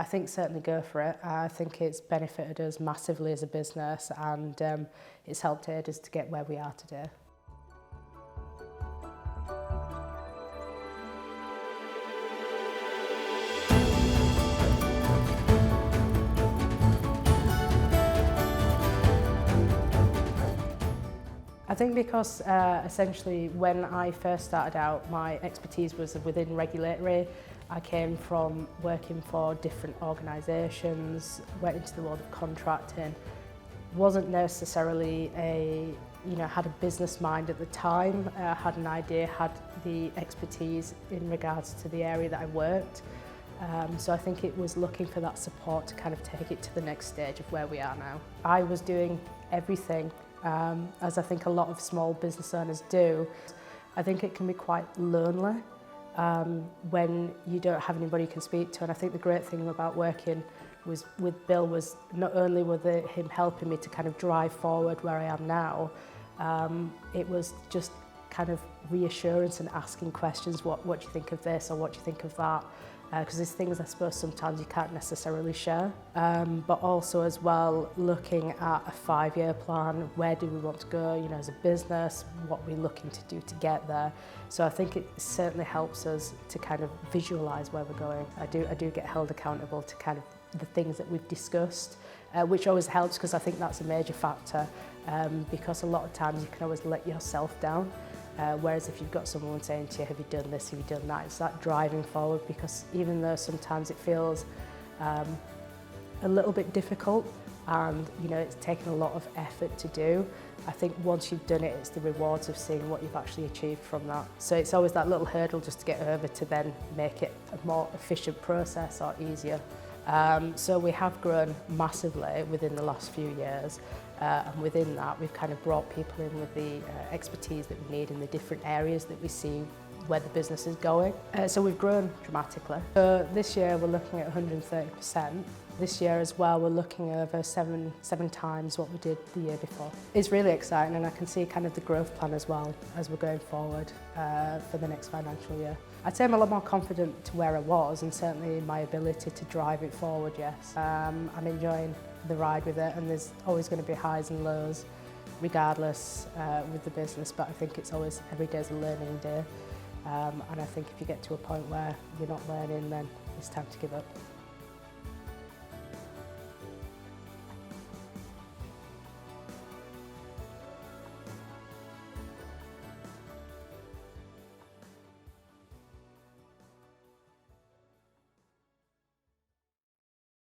I think certainly go for it. I think it's benefited us massively as a business, and it's helped us to get where we are today. I think because essentially when I first started out, my expertise was within regulatory. I came from working for different organisations, went into the world of contracting. Wasn't necessarily had a business mind at the time, had an idea, had the expertise in regards to the area that I worked. So I think it was looking for that support to kind of take it to the next stage of where we are now. I was doing everything, as I think a lot of small business owners do. I think it can be quite lonely when you don't have anybody you can speak to, and I think the great thing about working with Bill was not only was him helping me to kind of drive forward where I am now, it was just kind of reassurance and asking questions, what do you think of this or what do you think of that? Because there's things I suppose sometimes you can't necessarily share, but also as well looking at a 5-year plan. Where do we want to go, as a business? What we're looking to do to get there. So I think it certainly helps us to kind of visualise where we're going. I do get held accountable to kind of the things that we've discussed, which always helps because I think that's a major factor, because a lot of times you can always let yourself down. Whereas if you've got someone saying to you, have you done this, have you done that, it's that driving forward, because even though sometimes it feels a little bit difficult and it's taken a lot of effort to do, I think once you've done it, it's the rewards of seeing what you've actually achieved from that. So it's always that little hurdle just to get over to then make it a more efficient process or easier. So we have grown massively within the last few years, and within that we've kind of brought people in with the expertise that we need in the different areas that we see where the business is going. So we've grown dramatically. So this year we're looking at 130%. This year as well we're looking over seven times what we did the year before. It's really exciting, and I can see kind of the growth plan as well as we're going forward for the next financial year. I'd say I'm a lot more confident to where I was, and certainly my ability to drive it forward, yes. I'm enjoying the ride with it, and there's always going to be highs and lows regardless with the business, but I think it's always, every day's a learning day, and I think if you get to a point where you're not learning, then it's time to give up.